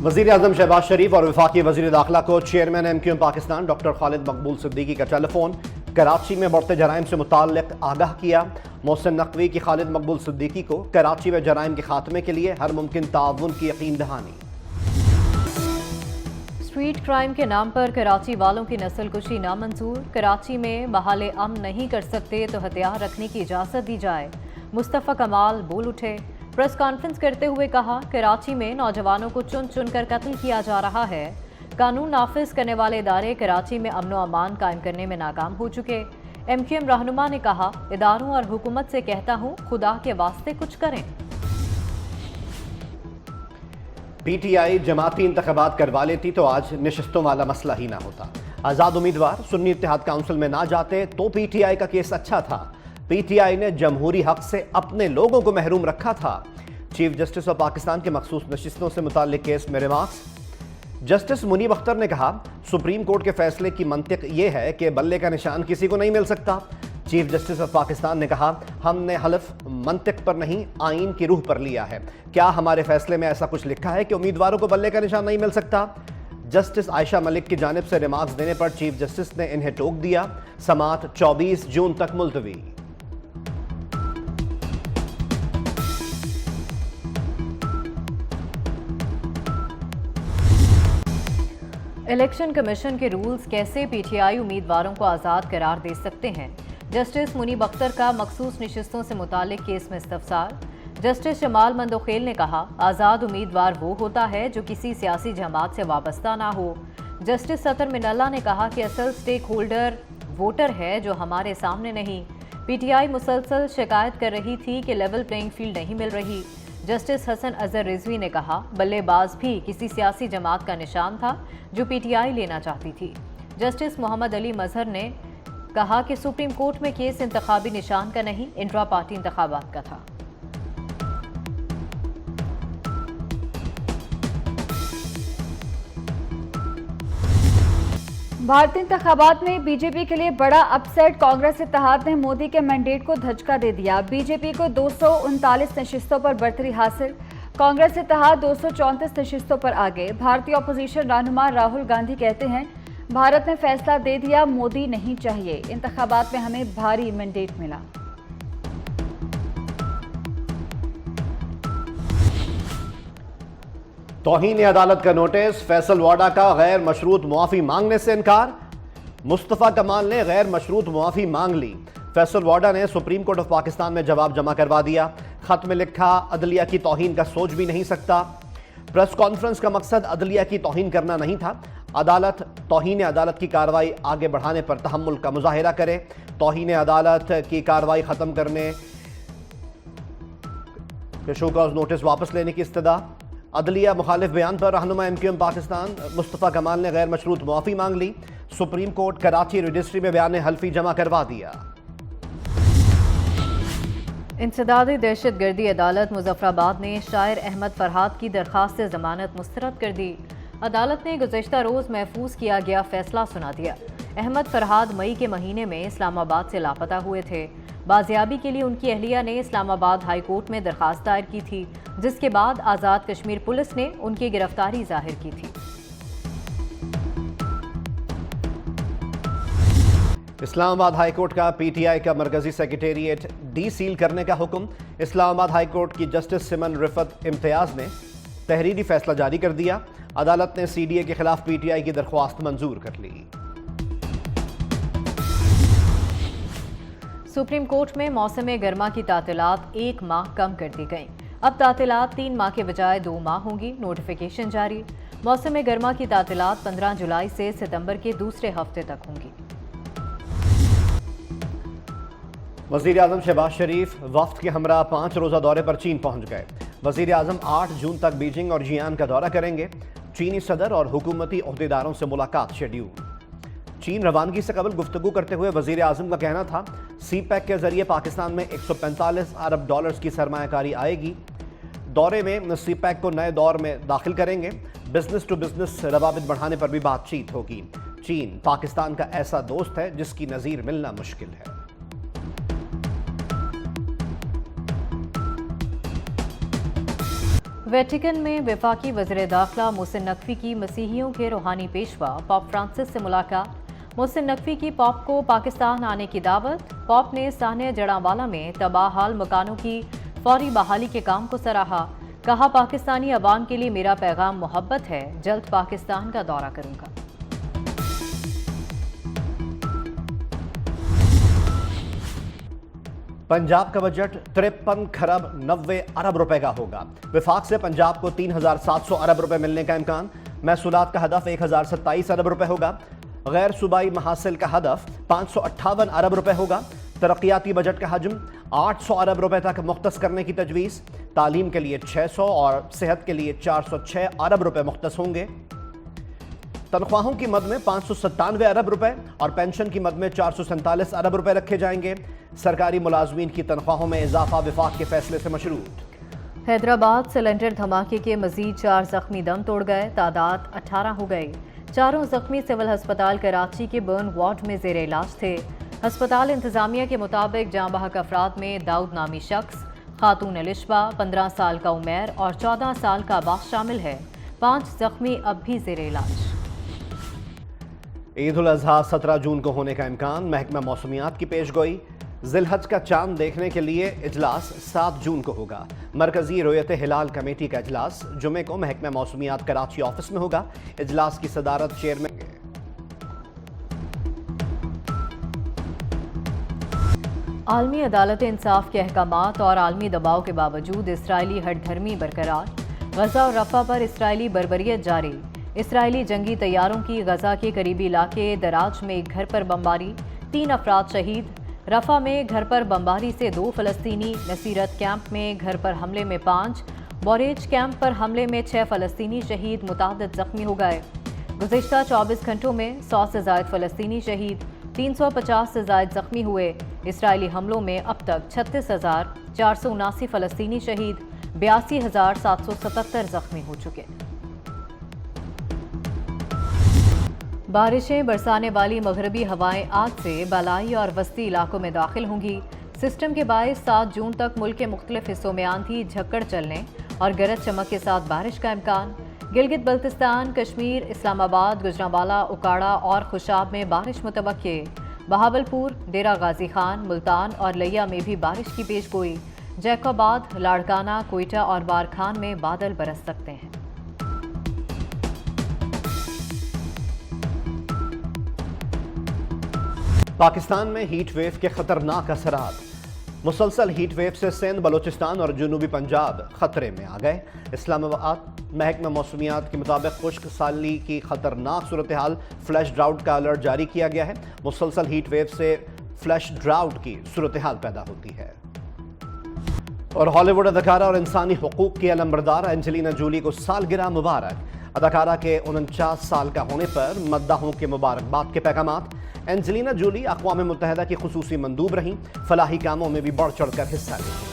वज़ीर आज़म शहबाज शरीफ और वफाकी वज़ीर दाखिला को chairman MQM Pakistan doctor Khalid मकबूल सिद्दीकी का टेलीफोन कराची में बढ़ते जराइम से मुताल्लिक़ आगाह किया। मोहसिन नकवी की खालिद मकबूल सिद्दीकी को कराची में जराइम के खात्मे के लिए हर मुमकिन ताउन की यकीन दहानी। स्ट्रीट क्राइम के नाम पर कराची वालों की नस्ल कुशी नामंजूर। कराची में बहाल अमन नहीं कर सकते तो हथियार रखने की इजाज़त दी जाए। मुस्तफ़ा कमाल बोल उठे। प्रेस कॉन्फ्रेंस करते हुए कहा, कराची में नौजवानों को चुन चुन कर कत्ल किया जा रहा है। कानून नाफिज करने वाले इदारे कराची में अमन व अमान कायम करने में नाकाम हो चुके। MQM रहनुमा ने कहा, इदारों और हुकूमत से कहता हूँ, खुदा के वास्ते कुछ करें। PTI जमाती इंतखाबात करवा लेती तो आज नशिस्तों वाला मसला ही ना होता। आज़ाद उम्मीदवार सुन्नी इत्तेहाद काउंसिल में ना जाते तो PTI का केस अच्छा था। PTI ने जमहूरी हक से अपने लोगों को महरूम रखा था। चीफ जस्टिस ऑफ पाकिस्तान के मखसूस नशिस्तों से मुताल्लिक केस में रिमार्क्स। जस्टिस मुनीब अख्तर ने कहा, सुप्रीम कोर्ट के फैसले की मंतिक ये है कि बल्ले का निशान किसी को नहीं मिल सकता। चीफ जस्टिस ऑफ पाकिस्तान ने कहा, हमने हलफ मंतिक पर नहीं आइन की रूह पर लिया है। क्या हमारे फैसले में ऐसा कुछ लिखा है कि उम्मीदवारों को बल्ले का निशान नहीं मिल सकता? जस्टिस आयशा मलिक की जानिब से रिमार्क्स देने पर चीफ जस्टिस ने इन्हें टोक दिया। समाअत 24 जून तक मुलतवी। इलेक्शन कमीशन के रूल्स कैसे PTI उम्मीदवारों को आज़ाद करार दे सकते हैं? जस्टिस मुनीब अख्तर का मखसूस नशिस्तों से मुताल्लिक केस में इस्तफसार। जस्टिस जमाल मंदोखेल ने कहा, आज़ाद उम्मीदवार वो होता है जो किसी सियासी जमात से वाबस्ता ना हो। जस्टिस सतर मिनल्ला ने कहा कि असल स्टेक होल्डर वोटर है जो हमारे सामने नहीं। PTI मुसलसल शिकायत कर रही थी कि लेवल प्लेइंग फील्ड नहीं मिल रही। जस्टिस हसन अजहर रिजवी ने कहा, बल्लेबाज भी किसी सियासी जमात का निशान था जो PTI लेना चाहती थी। जस्टिस मोहम्मद अली मजहर ने कहा कि सुप्रीम कोर्ट में केस इंतखाबी निशान का नहीं, इंट्रा पार्टी इंतखाबात का था। भारतीय इंतखाबात में बीजेपी के लिए बड़ा अपसेट। कांग्रेस इत्तेहाद ने मोदी के मैंडेट को धचका दे दिया। बीजेपी को 239 नशिस्तों पर बरतरी हासिल। कांग्रेस इत्तेहाद 234 नशिस्तों पर आगे। भारतीय अपोजिशन रहनुमा राहुल गांधी कहते हैं, भारत ने फैसला दे दिया, मोदी नहीं चाहिए। इंतखाबात में हमें भारी मैंडेट मिला। तौहीन अदालत का नोटिस। फैसल वाडा का गैर मशरूत मुआफ़ी मांगने से इनकार। मुस्तफ़ा कमाल ने गैर मशरूत मुआफ़ी मांग ली। फैसल वाडा ने सुप्रीम कोर्ट ऑफ पाकिस्तान में जवाब जमा करवा दिया। खत में लिखा, अदलिया की तौहीन का सोच भी नहीं सकता। प्रेस कॉन्फ्रेंस का मकसद अदलिया की तौहीन करना नहीं था। अदालत तौहीन अदालत की कार्रवाई आगे बढ़ाने पर तहम्मुल का मुजाहिरा करे। तौहीन अदालत की कार्रवाई ख़त्म करने के शो कॉज नोटिस वापस लेने की इस्तदा। अदलिया मुखालिफ बयान पर रहनुमा MQM पाकिस्तान मुस्तफ़ा कमाल ने गैर मशरूत मुआफ़ी मांग ली। सुप्रीम कोर्ट कराची रजिस्ट्री में बयान हल्फी जमा करवा दिया। इंसदादी दहशत गर्दी अदालत मुजफ्फराबाद ने शायर अहमद फरहाद की दरख्वास्त से जमानत मुस्तरद कर दी। अदालत ने गुज़श्ता रोज़ महफूज किया गया फैसला सुना दिया। अहमद फरहाद मई के महीने में इस्लामाबाद से लापता हुए थे। बाजियाबी के लिए उनकी अहलिया ने इस्लामाबाद हाई कोर्ट में दरख्वास्त दायर की थी, जिसके बाद आज़ाद कश्मीर पुलिस ने उनकी गिरफ्तारी जाहिर की थी। इस्लामाबाद हाई कोर्ट का PTI का मरकजी सेक्रेटेरिएट डी सील करने का हुक्म। इस्लामाबाद हाई कोर्ट की जस्टिस सिमन रिफत इम्तियाज ने तहरीरी फैसला जारी कर दिया। अदालत ने CDA के खिलाफ PTI की दरख्वास्त मंजूर कर ली। सुप्रीम कोर्ट में मौसम गर्मा की तातीलात 1 माह कम कर दी गई। अब तातीलात 3 माह के बजाय 2 माह होंगी। नोटिफिकेशन जारी। मौसम गर्मा की तातीलात 15 जुलाई से सितंबर के दूसरे हफ्ते तक होंगी। वज़ीर आज़म शहबाज शरीफ वफ्द के हमरा 5 रोज़ा दौरे पर चीन पहुंच गए। वज़ीर आज़म 8 जून तक बीजिंग और जियान का दौरा करेंगे। चीनी सदर और हुकूमती ओहदेदारों से मुलाकात शेड्यूल। चीन रवानगी से कबल गुफ्तगू करते हुए वज़ीर आज़म का कहना था, CPEC के जरिए पाकिस्तान में 145 अरब डॉलर्स की सरमायाकारी आएगी। दौरे में CPEC को नए दौर में दाखिल करेंगे। बिजनेस टू बिजनेस रवाबित बढ़ाने पर भी बातचीत होगी। चीन पाकिस्तान का ऐसा दोस्त है जिसकी नज़ीर मिलना मुश्किल है। वेटिकन में वफाकी वज़ीर दाखिला मोहसिन नकवी की मसीहियों के रूहानी पेशवा पॉप फ्रांसिस से मुलाकात। मोहसिन नकवी की पॉप को पाकिस्तान आने की दावत। पॉप ने सानिया जड़ांवाला में तबाह हाल मकानों की फौरी बहाली के काम को सराहा। कहा, पाकिस्तानी अवाम के लिए मेरा पैगाम मोहब्बत है, जल्द पाकिस्तान का दौरा करूंगा। पंजाब का बजट 53 खरब 90 अरब रुपए का होगा। विफाक से पंजाब को 3700 अरब रुपए मिलने का इम्कान। महसूलात का हदफ 1027 अरब रुपए होगा। गैर सूबाई महासिल का हदफ 558 अरब रुपए होगा। तरक्याती बजट का हजम 800 अरब रुपए तक मुख्तस करने की तजवीज़। तालीम के लिए 600 और सेहत के लिए 406 अरब रुपए मुख्तस होंगे। तनख्वाहों की मद में 597 अरब रुपए और पेंशन की मद में 447 अरब रुपए रखे जाएंगे। सरकारी मुलाजमीन की तनख्वाहों में इजाफा विफाक के फैसले से मशरूत। हैदराबाद सिलेंडर धमाके के मजीद 4 जख्मी दम तोड़ गए, तादाद 18 हो गई। चारों जख्मी सिविल अस्पताल कराची के बर्न वार्ड में जेर इलाज थे। अस्पताल इंतजामिया के मुताबिक जाँ बहक अफराद में दाऊद नामी शख्स, खातून अलिशबा, 15 साल का उमैर और 14 साल का अब्बास शामिल है। 5 जख्मी अब भी जेर इलाज। ईद उल अजहा 17 जून को होने का इम्कान। महकमा मौसमियात की पेशगोई। जिलहज का चांद देखने के लिए इजलास 7 जून को होगा। मरकजी रोयत हिलाल कमेटी का इजलास जुमे को महकमा मौसमियात कराची ऑफिस में होगा। इजलास की सदारत चेयरमैन आलमी अदालत इंसाफ के अहकामात और आलमी दबाव के बावजूद इसराइली हठधर्मी बरकरार। गजा और रफा पर इसराइली बर्बरियत जारी। इसराइली जंगी तैयारों की गजा के करीबी इलाके दराज में एक घर पर बमबारी, 3 अफराद शहीद। रफा में घर पर बमबारी से 2 फलस्तीनी। नसीरत कैंप में घर पर हमले में 5। बोरेज कैंप पर हमले में 6 फलस्तीनी शहीद, मुतादिद जख्मी हो गए। गुज़िश्ता 24 घंटों में 100 से ज़ायद फलस्तीनी शहीद, 350 से ज़ायद जख्मी हुए। इसराइली हमलों में अब तक 36,479 फलस्तीनी शहीद, 82,777 जख्मी हो चुके। बारिशें बरसाने वाली मगरबी हवाएं आज से बालाई और वस्ती इलाकों में दाखिल होंगी। सिस्टम के बायस 7 जून तक मुल्क के मुख्तलिफ हिस्सों में आंधी, झक्कड़ चलने और गरज चमक के साथ बारिश का इम्कान। गिलगित बल्तिस्तान, कश्मीर, इस्लामाबाद, गुजरांवाला, उकाड़ा और खुशाब में बारिश मुतवक्के। बहावलपुर, डेरा गाजी खान, मुल्तान और लिया में भी बारिश की पेशगोई। जैकोबाद, लाड़काना, कोयटा और बारखान में बादल बरस सकते हैं। पाकिस्तान में हीट वेव के खतरनाक असरात। मुसलसल हीट वेव से सिंध, बलूचिस्तान और जनूबी पंजाब खतरे में आ गए। इस्लामाबाद महकमा मौसमियात के मुताबिक खुश्क साली की खतरनाक सूरत हाल, फ्लैश ड्राउट का अलर्ट जारी किया गया है। मुसलसल हीट वेव से फ्लैश ड्राउट की सूरत हाल पैदा होती है। और हॉलीवुड अदाकारा और इंसानी हुकूक की अलंबरदार एंजेलिना जूली को सालगिरह मुबारक। अदाकारा के 49 साल का होने पर मद्दाहों के मुबारकबाद के पैगामात। एंजेलिना जूली अक़वाम मुत्तहिदा की खुसूसी मंदूब रहीं, फलाही कामों में भी बढ़ चढ़ कर हिस्सा ली।